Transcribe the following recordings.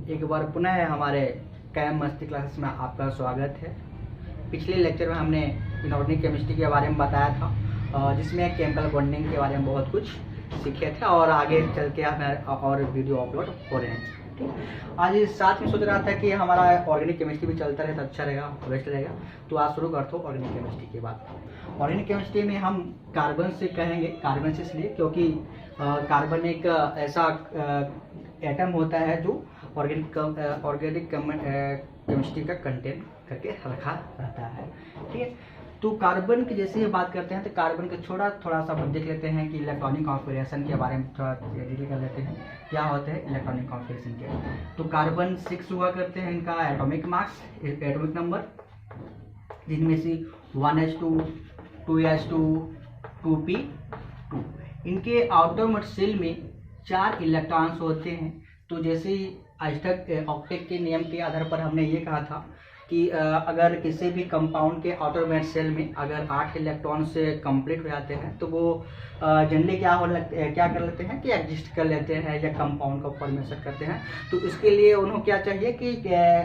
एक बार पुनः हमारे कैम मस्ती क्लासेस में आपका स्वागत है। पिछले लेक्चर में हमने इनऑर्गेनिक केमिस्ट्री के बारे में बताया था, जिसमें केमिकल बॉन्डिंग के बारे में बहुत कुछ सीखे थे और आगे चल के हमें और वीडियो अपलोड हो रहे हैं। ठीक, आज साथ में सोच रहा था कि हमारा ऑर्गेनिक केमिस्ट्री भी चलता रहे तो अच्छा रहेगा, बेस्ट रहेगा। तो आज शुरू करते हो ऑर्गेनिक केमिस्ट्री की बात। ऑर्गेनिक केमिस्ट्री में हम कार्बन से कहेंगे, कार्बन से इसलिए क्योंकि कार्बन एक ऐसा एटम होता है जो ऑर्गेनिक केमिस्ट्री का कंटेंट करके रखा रहता है। ठीक है, तो कार्बन की जैसे ही बात करते हैं तो कार्बन का थोड़ा सा देख लेते हैं कि इलेक्ट्रॉनिक कॉन्फ़िगरेशन के बारे में थोड़ा डिटेल कर लेते हैं। क्या होते हैं इलेक्ट्रॉनिक कॉन्फ़िगरेशन के? तो कार्बन 6 हुआ करते हैं इनका एटॉमिक मास, एटॉमिक नंबर, जिनमें से 1s2, 2s2, 2p2। इनके आउटर मोस्ट शेल में 4 इलेक्ट्रॉन्स होते हैं। तो जैसे आइजैक ऑक्टेट के नियम के आधार पर हमने ये कहा था कि अगर किसी भी कंपाउंड के आउटर मोस्ट शेल में अगर 8 इलेक्ट्रॉन से कंप्लीट हो जाते हैं तो वो जनरली क्या कर लेते हैं कि एग्जिस्ट कर लेते हैं या कंपाउंड का फॉर्मेशन करते हैं। तो इसके लिए उन्हें क्या चाहिए कि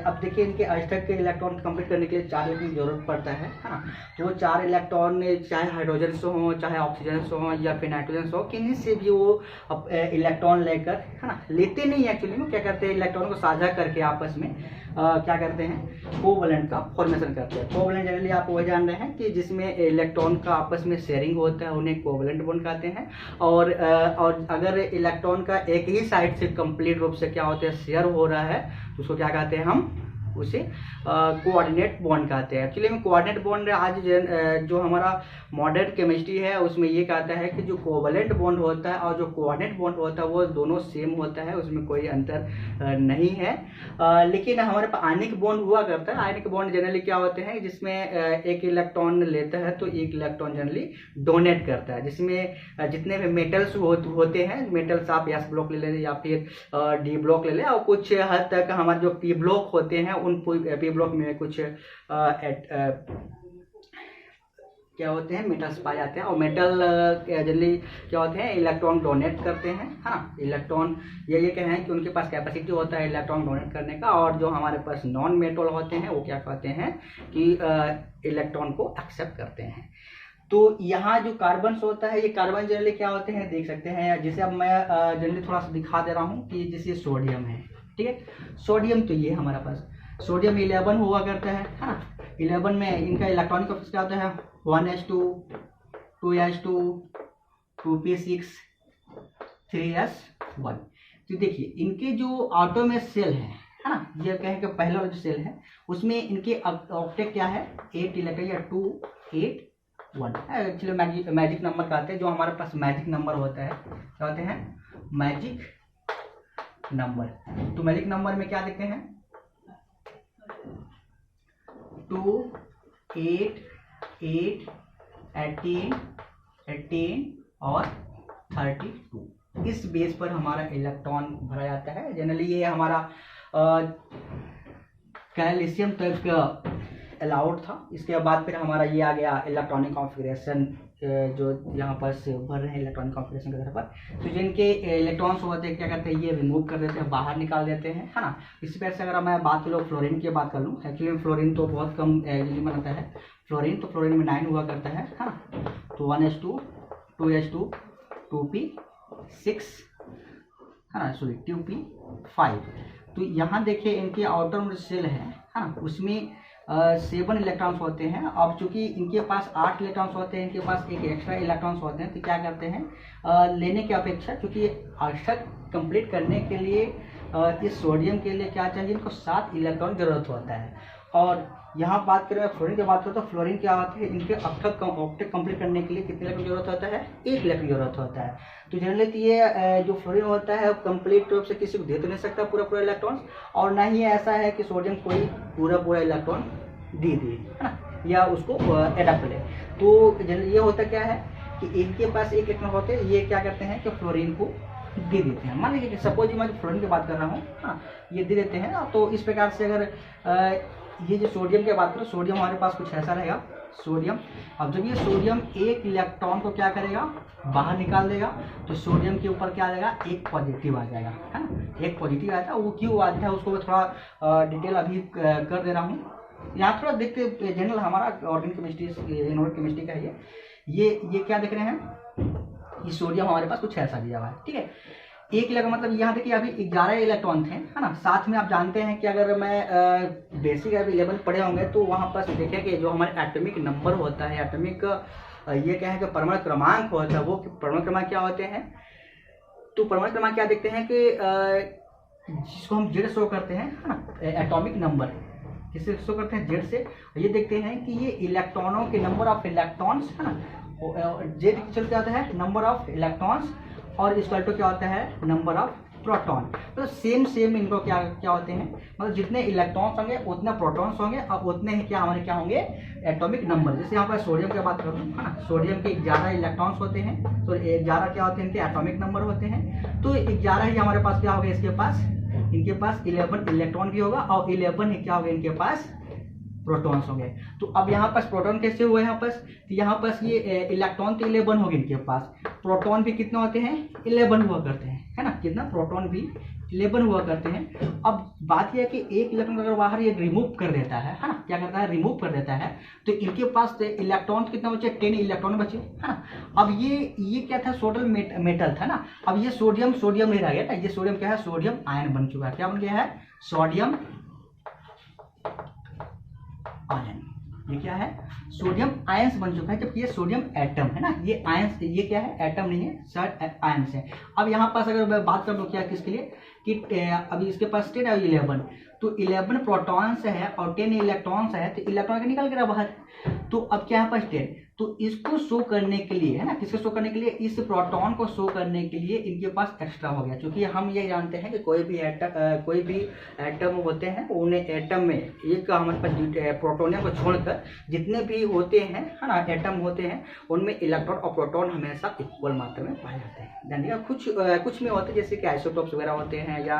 अब देखिए इनके आइजैक के इलेक्ट्रॉन कंप्लीट करने के लिए 4 इलेक्ट्रॉन की जरूरत पड़ता है ना। तो वो 4 इलेक्ट्रॉन चाहे हाइड्रोजन से हो, चाहे ऑक्सीजन से हो या फिर नाइट्रोजन से हो, किन्हीं से भी वो इलेक्ट्रॉन लेकर, है ना, लेते नहीं एक्चुअली में क्या करते हैं इलेक्ट्रॉन को साझा करके आपस में क्या करते हैं कोवलेंट का फॉर्मेशन करते हैं। कोवलेंट जनरली आप वो जान रहे हैं कि जिसमें इलेक्ट्रॉन का आपस में शेयरिंग होता है उन्हें कोवलेंट बॉन्ड कहते हैं। और अगर इलेक्ट्रॉन का एक ही साइड से कंप्लीट रूप से क्या होता है शेयर हो रहा है तो उसको क्या कहते हैं हम उसे कोऑर्डिनेट बॉन्ड कहते हैं। एक्चुअली में कोऑर्डिनेट बॉन्ड आज जो हमारा मॉडर्न केमिस्ट्री है उसमें ये कहता है कि जो कोवलेंट बॉन्ड होता है और जो कोऑर्डिनेट बॉन्ड होता है वो दोनों सेम होता है, उसमें कोई अंतर नहीं है। लेकिन हमारे पास आयनिक बॉन्ड हुआ करता है। आयनिक बॉन्ड जनरली क्या होते हैं जिसमें एक इलेक्ट्रॉन लेता है तो एक इलेक्ट्रॉन जनरली डोनेट करता है। जिसमें जितने भी मेटल्स होते हैं, मेटल्स आप एस ब्लॉक ले लें या फिर डी ब्लॉक ले लें, और कुछ हद तक हमारे जो पी ब्लॉक होते हैं उन पी ब्लॉक में कुछ क्या होते हैं मेटल्स पाए जाते हैं। और मेटल जनरली क्या होते हैं इलेक्ट्रॉन डोनेट करते हैं, है ना। इलेक्ट्रॉन ये कहें कि उनके पास कैपेसिटी होता है इलेक्ट्रॉन डोनेट करने का। और जो हमारे पास नॉन मेटल होते हैं वो क्या कहते हैं कि इलेक्ट्रॉन को एक्सेप्ट करते हैं। तो यहाँ जो कार्बन होता है ये कार्बन जनरली क्या होते हैं देख सकते हैं। जैसे अब मैं जनरली थोड़ा सा दिखा दे रहा हूँ कि जैसे सोडियम है, ठीक है। सोडियम तो ये हमारे पास सोडियम 11 हुआ करता है ना। 11 में इनका इलेक्ट्रॉनिक कॉन्फ़िगरेशन क्या होता है 1s2, 2s2, 2p6, 3s1। तो देखिए इनके जो आउटर में सेल है ना, ये कहें कि पहला जो सेल है उसमें इनके ऑक्टेट क्या है 8 इलेक्ट्रॉन या 2, 8, 1। एक्चुअली मैजिक नंबर कहते हैं। जो हमारे पास मैजिक नंबर होता है क्या होते हैं मैजिक नंबर। तो मैजिक नंबर में क्या देखते हैं 2, 8, 8, 18, 18 और 32। इस बेस पर हमारा इलेक्ट्रॉन भरा जाता है। जनरली ये हमारा कैल्शियम तक अलाउड था। इसके बाद फिर हमारा ये आ गया इलेक्ट्रॉनिक कॉन्फ़िगरेशन, जो यहाँ पर से भर रहे हैं इलेक्ट्रॉनिक कॉन्फ़िगरेशन के आधार पर। तो जिनके इलेक्ट्रॉन्स होते हैं क्या करते हैं ये रिमूव कर देते हैं, बाहर निकाल देते हैं, है ना। इसी तरह से अगर मैं बात करूँ फ्लोरीन की बात कर लूँ, एक्चुअली फ्लोरीन तो बहुत कम एलिमेंट होता है फ्लोरीन। तो फ्लोरीन में 9 हुआ करता है ना। तो 1s2, 2s2, 2p6, है ना, सॉरी 2p5। तो यहाँ देखिए इनके आउटर शेल है ना, उसमें 7 इलेक्ट्रॉन्स होते हैं। अब चूंकि इनके पास 8 इलेक्ट्रॉन्स होते हैं, इनके पास एक एक्स्ट्रा इलेक्ट्रॉन्स होते हैं, तो क्या करते हैं लेने की अपेक्षा, क्योंकि आइजैक कंप्लीट करने के लिए इस सोडियम के लिए क्या चाहिए इनको 7 इलेक्ट्रॉन जरूरत होता है। और यहाँ बात करें फ्लोरीन की बात करें तो फ्लोरीन क्या होता है इनके ऑक्टेट कंप्लीट करने के लिए कितने इलेक्ट्रॉन जरूरत होता है 1 इलेक्ट्रॉन जरूरत होता है। तो जनरली ये जो फ्लोरीन होता है कंप्लीट रूप से किसी को दे तो नहीं सकता पूरा इलेक्ट्रॉन, और ना ही ऐसा है कि सोडियम कोई पूरा इलेक्ट्रॉन दे दे, है ना, या उसको एडप्ट ले। तो जनरली ये होता क्या है कि इनके पास 1 इलेक्ट्रॉन होते हैं, ये क्या करते हैं कि फ्लोरीन को दे देते हैं। मान लीजिए कि सपोज मैं फ्लोरीन की बात कर रहा हूँ, हाँ, ये दे देते हैं। तो इस प्रकार से अगर ये जो सोडियम की बात करो, सोडियम हमारे पास कुछ ऐसा रहेगा सोडियम। अब जब ये सोडियम एक इलेक्ट्रॉन को क्या करेगा, बाहर निकाल देगा, तो सोडियम के ऊपर क्या आ जाएगा, एक पॉजिटिव आ जाएगा, है ना। एक पॉजिटिव आता है, वो क्यों आता है उसको मैं थोड़ा डिटेल अभी कर दे रहा हूँ। यहाँ थोड़ा देखते जनरल हमारा ऑर्गेनिक केमिस्ट्री, इनऑर्गेनिक केमिस्ट्री का है ये क्या देख रहे हैं, ये सोडियम हमारे पास कुछ ऐसा दिया हुआ है, ठीक है। एक इलेक्ट्रॉन मतलब यहाँ देखिए अभी 11 इलेक्ट्रॉन थे, है ना। साथ में आप जानते हैं कि अगर मैं बेसिक अभी 11 पढ़े होंगे तो वहाँ पर देखें कि जो हमारे एटॉमिक नंबर होता है, एटॉमिक ये क्या है कि परमाणु क्रमांक होता है, वो परमाणु क्रमांक क्या होते हैं, तो परमाणु क्रमांक क्या देखते हैं कि जिसको हम जेड शो करते हैं, है ना, एटॉमिक नंबर किससे शो करते हैं, जेड से। ये देखते हैं कि ये इलेक्ट्रॉनों के नंबर ऑफ इलेक्ट्रॉन्स, है ना, जेड की चलते आता है नंबर ऑफ इलेक्ट्रॉन्स, और इसका क्या होता है नंबर ऑफ प्रोटॉन। तो सेम इनको क्या होते हैं, मतलब जितने इलेक्ट्रॉन्स होंगे उतने प्रोटॉन्स होंगे, और उतने ही हमारे क्या होंगे एटॉमिक नंबर। जैसे यहाँ पर सोडियम की बात करूँ, है ना, सोडियम के 11 इलेक्ट्रॉन्स होते हैं, तो 11 क्या होते हैं इनके एटॉमिक नंबर होते हैं। तो 11 ही हमारे पास क्या होगा, इसके पास इनके पास 11 इलेक्ट्रॉन भी होगा, और 11 ही क्या होगा इनके पास प्रोटॉन्स होंगे। तो अब यहाँ पास प्रोटॉन कैसे हुए, यहाँ पास ये इलेक्ट्रॉन तो 11 होंगे इनके पास, प्रोटॉन भी कितने होते हैं 11 हुआ करते हैं, है ना, कितना प्रोटॉन भी 11 हुआ करते हैं। अब बात यह है कि एक इलेक्ट्रॉन अगर बाहर ये रिमूव कर देता है ना, क्या करता है रिमूव कर देता है, तो इनके पास इलेक्ट्रॉन कितना बचे, 10 इलेक्ट्रॉन बचे, है ना। अब ये क्या था, सोडियम मेटल था ना, अब ये सोडियम नहीं रह गया था, ये सोडियम क्या है, सोडियम आयन बन चुका है। क्या बन गया है, सोडियम आयन। ये क्या है, सोडियम आयंस बन चुका है, जबकि ये सोडियम एटम है ना, ये आयंस, ये क्या है एटम नहीं है, सर आयंस है। अब यहाँ पास अगर मैं बात कर लूँ क्या किसके लिए, कि अभी इसके पास 10 और 11, तो 11 प्रोटॉन्स है और 10 इलेक्ट्रॉन्स है, तो इलेक्ट्रॉन निकल गया बाहर, तो अब क्या है पास 10, तो इसको शो करने के लिए, है ना, किसको शो करने के लिए, इस प्रोटॉन को शो करने के लिए इनके पास एक्स्ट्रा हो गया। क्योंकि हम ये जानते हैं कि कोई भी एटम होते हैं, उन्हें एटम में एक हमारे पास प्रोटोनियम को छोड़कर जितने भी होते हैं, है ना, एटम होते हैं, उनमें इलेक्ट्रॉन और प्रोटॉन हमेशा इक्वल मात्रा में पाए जाते हैं। जानिएगा कुछ में होते हैं जैसे कि आइसोटोप्स वगैरह होते हैं या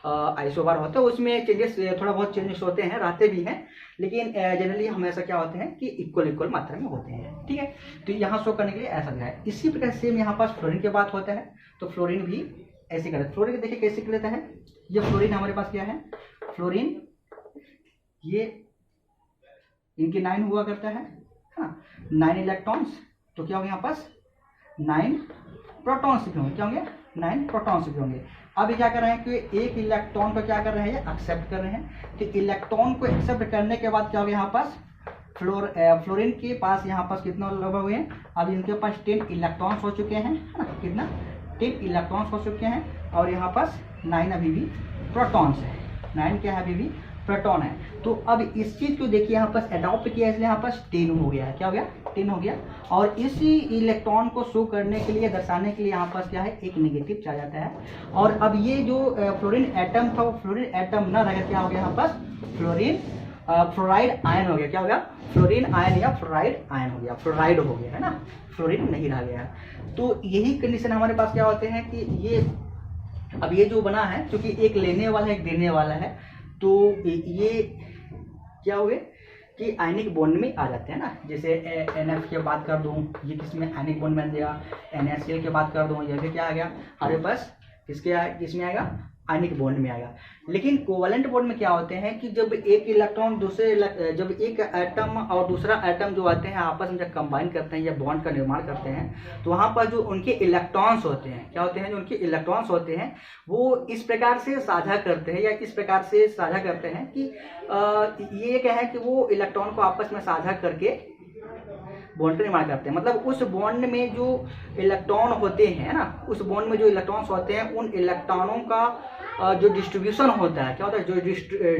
आइसोबार होता है, उसमें चेंजेस थोड़ा बहुत चेंजेस होते हैं, रहते भी हैं, लेकिन जनरली हमेशा क्या होते हैं कि इक्वल मात्रा में होते हैं, ठीक है। तो यहाँ शो करने के लिए ऐसा है। इसी प्रकार सेम यहाँ पास फ्लोरीन की बात होता है, तो फ्लोरीन भी ऐसे करता है। फ्लोरीन देखिए कैसे कर लेता है, ये फ्लोरीन हमारे पास क्या है, फ्लोरीन ये इनके 9 हुआ करता है, हाँ 9 इलेक्ट्रॉन्स, तो क्या होंगे यहाँ पास 9 प्रोटॉन्स भी होंगे, क्या होंगे 9 प्रोटॉन्स भी होंगे। अब क्या कर रहे हैं कि एक इलेक्ट्रॉन को क्या कर रहे हैं, एक्सेप्ट कर रहे हैं, तो इलेक्ट्रॉन को एक्सेप्ट करने के बाद क्या होगा यहाँ पास फ्लोरीन के पास यहाँ पास कितना लगे हुए हैं, अब इनके पास 10 इलेक्ट्रॉन्स हो चुके हैं, है ना, कितना 10 इलेक्ट्रॉन्स हो चुके हैं, और यहाँ पास 9 अभी भी प्रोटॉन्स है, 9 क्या है अभी भी प्रोटॉन है। तो अब इस चीज को देखिए यहाँ पास अडॉप्ट किया, इसलिए यहाँ पास 10 हो गया है, क्या हो गया 10 हो गया, और इसी इलेक्ट्रॉन को शो करने के लिए, दर्शाने के लिए यहाँ पास क्या है एक नेगेटिव चार्ज आता है। और अब ये जो फ्लोरीन एटम था, वो फ्लोरीन एटम न रह, क्या हो गया यहाँ पास फ्लोराइड आयन हो गया, क्या हो गया फ्लोरीन आयन या फ्लोराइड आयन हो गया, फ्लोराइड हो गया, है ना, फ्लोरीन नहीं रह गया। तो यही कंडीशन हमारे पास क्या होते हैं कि ये अब ये जो बना है, क्योंकि एक लेने वाला है एक देने वाला है, तो ये क्या हुए कि आयनिक बॉन्ड में आ जाते हैं ना। जैसे NF की बात कर दूं, ये किसमें आयनिक बॉन्ड बन जाएगा, NaCl की बात कर दूं, ये भी क्या आ गया हमारे पास, किसमें आएगा आयनिक बॉन्ड में आएगा। लेकिन कोवलेंट बॉन्ड में क्या होते हैं कि जब एक इलेक्ट्रॉन जब एक एटम और दूसरा एटम जो आते हैं आपस में जब कंबाइन करते हैं या बॉन्ड का निर्माण करते हैं, तो वहाँ पर जो उनके इलेक्ट्रॉन्स होते हैं, क्या होते हैं जो उनके इलेक्ट्रॉन्स होते हैं, वो इस प्रकार से साझा करते हैं या इस प्रकार से साझा करते हैं कि ये क्या है कि वो इलेक्ट्रॉन को आपस में साझा करके बॉन्ड का निर्माण करते हैं। मतलब उस बॉन्ड में जो इलेक्ट्रॉन होते हैं ना, उस बॉन्ड में जो इलेक्ट्रॉन्स होते हैं, उन इलेक्ट्रॉनों का जो डिस्ट्रीब्यूशन होता है, क्या होता है जो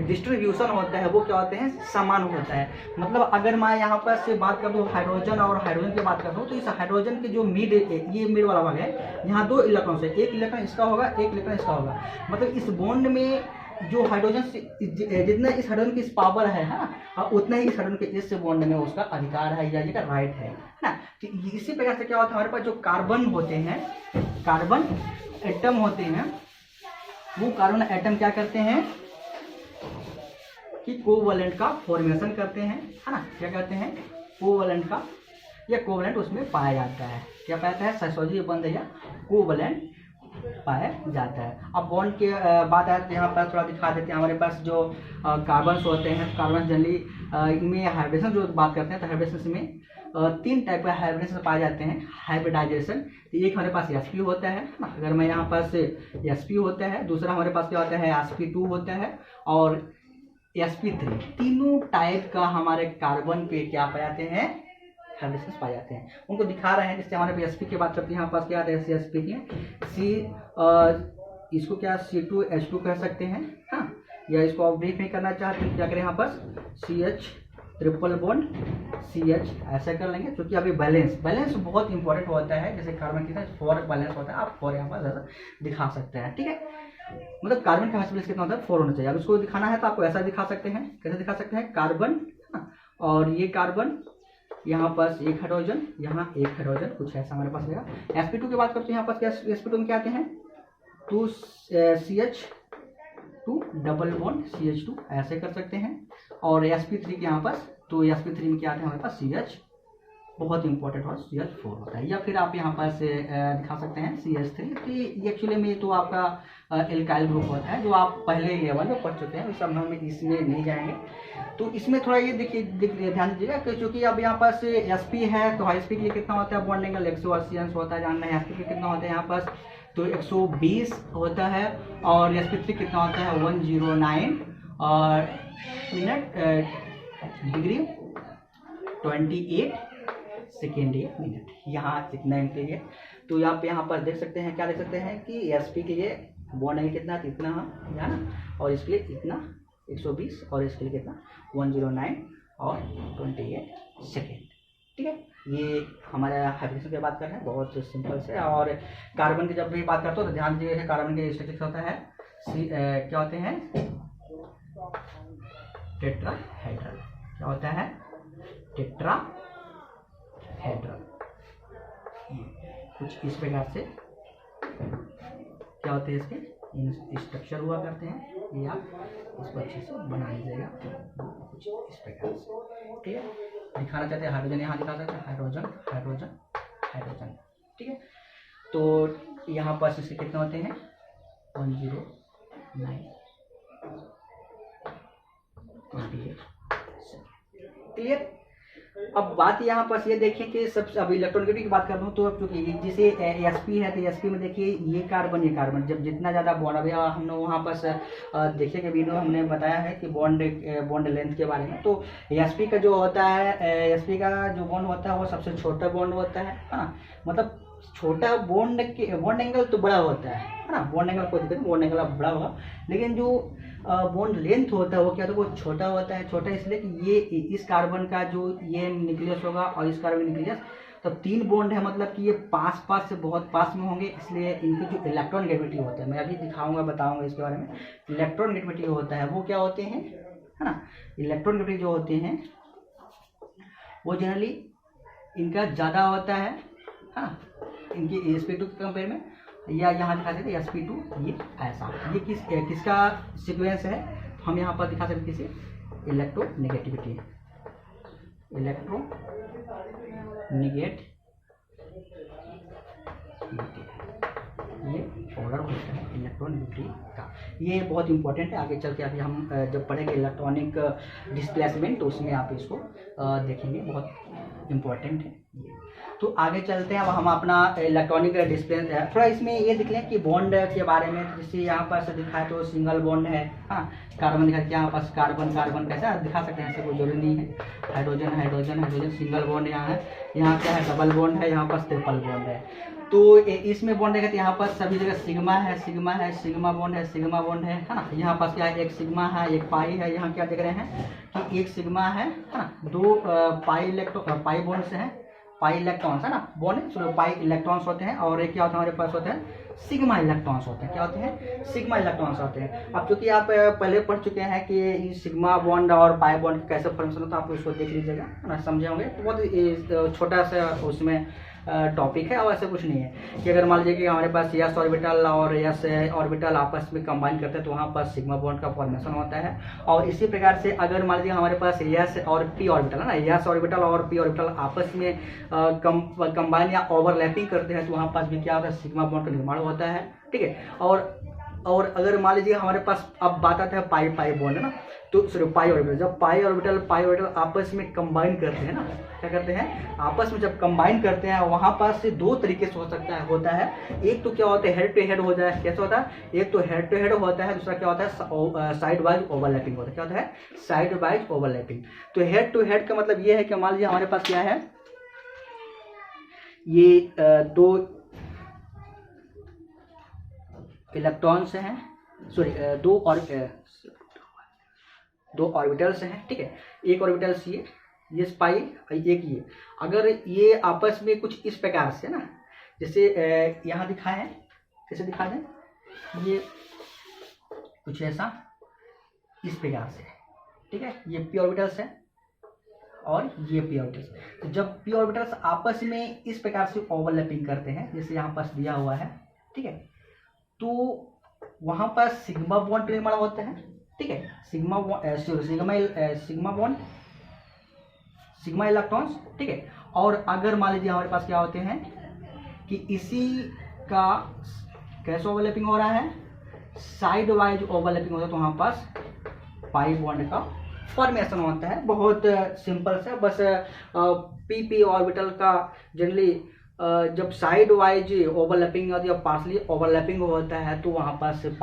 डिस्ट्रीब्यूशन होता है वो क्या होते हैं समान होता है। मतलब अगर मैं यहाँ पर से बात कर दूँ हाइड्रोजन और हाइड्रोजन की बात कर दूँ, तो इस हाइड्रोजन के जो मिड, ये मिड वाला भाग है, यहाँ 2 इलेक्ट्रॉन है, एक इलेक्ट्रॉन इसका होगा, एक इलेक्ट्रॉन इसका होगा। मतलब इस बॉन्ड में जो हाइड्रोजन जितना इस हाइड्रोजन की पावर है ना, उतना ही इस हाइड्रोजन के इस बॉन्ड में उसका अधिकार है या ये का राइट है ना। तो इसी प्रकार से क्या होता है हमारे पास जो कार्बन होते हैं, कार्बन एटम होते हैं, वो कार्बन एटम क्या करते हैं कि कोवलेंट का फॉर्मेशन करते हैं, है ना। क्या कहते हैं, कोवलेंट का या कोवलेंट उसमें पाया जाता है। क्या पाया जाता है, सहसंयोजी बंध या कोवलेंट पाया जाता है। अब बॉन्ड के बात आए तो यहाँ पर थोड़ा दिखा देते हैं। हमारे पास जो कार्बन्स होते हैं, कार्बन जनरली इनमें हाइब्रिडेशन जो बात करते हैं तो हाइब्रिडेशन में 3 टाइप का हाइब्रिडेशन पाए जाते हैं। हाइब्रिडाइजेशन, तो एक हमारे पास sp होता है ना, अगर मैं यहाँ पास sp होता है, दूसरा हमारे पास क्या होता है sp2 होता है और sp3। तीनों टाइप का हमारे कार्बन पे क्या पाए जाते हैं, हाइब्रिडेशन पाए जाते हैं। उनको दिखा रहे हैं। जिससे हमारे पे sp की बात करते हैं, यहाँ पास क्या आता है sp की इसको क्या C2H2 कह सकते हैं, हाँ। या इसको आप ब्रीफ में करना चाहते हैं क्या करें, यहाँ पर CH ट्रिपल बॉन्ड CH ऐसा कर लेंगे, क्योंकि अभी बैलेंस बहुत इंपॉर्टेंट होता है। जैसे कार्बन की तरह 4 बैलेंस होता है, आप 4 यहाँ पर ज़्यादा दिखा सकते हैं, ठीक है। मतलब कार्बन का बैलेंस कितना होता है, 4 होना चाहिए। अब इसको दिखाना है तो आपको ऐसा दिखा सकते हैं। कैसे दिखा सकते हैं, कार्बन और ये कार्बन, यहाँ पास एक हाइड्रोजन, यहाँ एक हाइड्रोजन, कुछ ऐसा हमारे पास रहेगा। sp2 की बात करते हैं, यहाँ पास क्या sp2 में क्या आते हैं 2 CH2 डबल बॉन्ड CH2 ऐसे कर सकते हैं। और sp3 के यहाँ पास, तो sp3 में क्या आते हैं हमारे पास CH, बहुत इंपॉर्टेंट और CH4 होता है। या फिर आप यहाँ पास दिखा सकते हैं CH3। तो ये एक्चुअली में तो आपका एल्काइल ग्रुप होता है, जो आप पहले लेवल में पढ़ चुके हैं, उस सब हम इसमें नहीं जाएंगे। तो इसमें थोड़ा ये देखिए ध्यान दीजिएगा कि क्योंकि अब यहाँ पास sp है तो sp के लिए कितना होता है बॉन्ड एंगल 180 अंश होता है, जानना है। sp के कितना होता है यहाँ पास, तो 120 होता है। और sp3 कितना होता है 109 और मिनट डिग्री 28 सेकेंड मिनट, यहाँ इतना एंट्री है। तो आप यहाँ पर देख सकते हैं, क्या देख सकते हैं कि sp के लिए बॉन्ड एंगल कितना इतना है ना, और इसके लिए इतना 120 और इसके लिए कितना 109 और 28 सेकेंड, ठीक है। ये हमारा हाइब्रिडेशन की बात कर रहे हैं, बहुत सिंपल से। और कार्बन की जब भी बात करते हो तो ध्यान दीजिए, कार्बन के स्ट्रक्चर होता है क्या होते हैं टेट्राहेड्रल। क्या होता है टेट्राहेड्रल, कुछ इस प्रकार से क्या होते हैं इसके स्ट्रक्चर हुआ करते हैं। ये आप इसको अच्छे से बना लीजिएगा कुछ इस प्रकार से, ठीक है। दिखाना चाहते हैं हाइड्रोजन, यहाँ दिखा सकते हैं हाइड्रोजन हाइड्रोजन हाइड्रोजन, ठीक है। तो यहाँ पर इसके कितने होते हैं 109 क्लियर। अब बात यहाँ पर ये देखें कि सबसे अभी इलेक्ट्रॉनिक की बात कर रहा हूँ, तो क्योंकि जैसे sp है तो sp में देखिए ये कार्बन जब जितना ज़्यादा बॉन्ड, अभी हमने वहाँ पर देखिए कि वीडियो हमने बताया है कि बॉन्ड लेंथ के बारे में। तो sp का जो होता है, sp का जो बॉन्ड होता है वो सबसे छोटा बॉन्ड होता है ना। मतलब छोटा बॉन्ड एंगल तो बड़ा होता है ना, बॉन्ड एंगल कोई दिक्कत नहीं, बॉन्ड एंगल बड़ा होगा, लेकिन जो बॉन्ड लेंथ होता है वो क्या, तो वो छोटा होता है। छोटा इसलिए कि ये इस कार्बन का जो ये न्यूक्लियस होगा और इस कार्बन न्यूक्लियस, तो 3 बॉन्ड है, मतलब कि ये पास से बहुत पास में होंगे, इसलिए इनकी जो इलेक्ट्रॉन नेगेटिविटी होता है, मैं अभी दिखाऊंगा बताऊंगा इसके बारे में। इलेक्ट्रॉन नेगेटिविटी होता है वो क्या होते हैं, है ना। इलेक्ट्रॉन नेगेटिविटी जो होते हैं वो जनरली इनका ज़्यादा होता है, हाँ, इनकी sp2 के कंपेयर में। या यहाँ दिखा सकते हैं sp2 ये ऐसा, ये किसका सीक्वेंस है, हम यहाँ पर दिखा सकते किसी इलेक्ट्रोनेगेटिविटी, ये ऑर्डर होता है इलेक्ट्रोनेगेटिविटी का। ये बहुत इंपॉर्टेंट है, आगे चल के अभी हम जब पढ़ेंगे इलेक्ट्रॉनिक डिस्प्लेसमेंट तो उसमें आप इसको देखेंगे, बहुत इम्पोर्टेंट है ये। तो आगे चलते हैं, अब हम अपना इलेक्ट्रॉनिक डिस्प्ले थोड़ा इसमें ये देख लें कि बॉन्ड के बारे में। जैसे यहाँ पर दिखा है तो सिंगल बॉन्ड है, हाँ, कार्बन दिखा है, यहाँ पास कार्बन कैसा दिखा सकते हैं, ऐसे कोई जरूरी नहीं है। हाइड्रोजन सिंगल बॉन्ड यहाँ है, यहाँ क्या है डबल बॉन्ड है, यहाँ पास ट्रिपल बॉन्ड है। तो इसमें बॉन्ड देखते हैं, यहाँ पर सभी जगह सिग्मा बॉन्ड है ना। यहाँ पास क्या है, एक सिग्मा है, एक पाई है। यहाँ क्या देख रहे हैं कि एक सिग्मा है ना, 2 पाई बॉन्ड्स हैं, पाई इलेक्ट्रॉन्स है ना, बॉन्ड चलो पाई इलेक्ट्रॉन्स होते हैं, और एक क्या होता है हमारे पास होते हैं सिग्मा इलेक्ट्रॉन्स होते हैं। क्या होते हैं सिग्मा इलेक्ट्रॉन्स होते हैं। अब चूंकि आप पहले पढ़ चुके हैं कि सिग्मा बॉन्ड और पाई बॉन्ड कैसे फॉर्मेशन होता है, आप उसको देख लीजिएगा, है ना, समझे होंगे। तो बहुत छोटा सा उसमें टॉपिक है और ऐसा कुछ नहीं है कि अगर मान लीजिए कि हमारे पास s ऑर्बिटल और s ऑर्बिटल आपस में कंबाइन करते हैं तो वहाँ पर सिग्मा बॉन्ड का फॉर्मेशन होता है। और इसी प्रकार से अगर मान लीजिए हमारे पास s और p ऑर्बिटल है ना, s ऑर्बिटल और p ऑर्बिटल आपस में कंबाइन या ओवरलैपिंग करते हैं तो वहाँ पास भी क्या होता है, सिग्मा बॉन्ड का निर्माण होता है। ठीक है, और अगर मान लीजिए हमारे पास अब बात आता है पाई पाई बॉन्ड है ना, तो सॉरी पाई ऑर्बिटल, जब पाई ऑर्बिटल आपस में कंबाइन करते हैं ना, क्या करते हैं, आपस में जब कंबाइन करते हैं वहां पास से दो तरीके से हो सकता है होता है। एक तो क्या होता है, हेड टू हेड हो जाए, कैसे होता है, एक तो हेड टू हेड होता है, दूसरा क्या होता है, साइड वाइज ओवरलैपिंग होता है। क्या होता है, साइड वाइज ओवरलैपिंग। तो हेड टू हेड का मतलब ये है कि मान लीजिए हमारे पास क्या है, ये दो इलेक्ट्रॉन्स हैं, सॉरी दो ऑर्बिटल्स हैं। ठीक है, एक ऑर्बिटल्स ये पाई, एक ये, अगर ये आपस में कुछ इस प्रकार से ना, जैसे यहाँ दिखा है, कैसे दिखा दें, ये कुछ ऐसा इस प्रकार से। ठीक है, ये p ऑर्बिटल्स है और ये p ऑर्बिटल्स। तो जब p ऑर्बिटल्स आपस में इस प्रकार से ओवरलैपिंग करते हैं, जैसे यहाँ पास दिया हुआ है, ठीक है, तो वहां पर सिग्मा बॉन्ड निर्माण होता है। ठीक है, सिग्मा बॉन्ड, सिग्मा इलेक्ट्रॉन्स। ठीक है, और अगर मान लीजिए हमारे पास क्या होते हैं कि इसी का कैसे ओवरलैपिंग हो रहा है, साइड वाइज ओवरलैपिंग होता है, तो वहां पास पाई बॉन्ड का फॉर्मेशन होता है। बहुत सिंपल सा, बस p ऑर्बिटल का जनरली जब साइड वाइज ओवरलैपिंग होती है, पार्सली ओवरलैपिंग होता है, तो वहां पास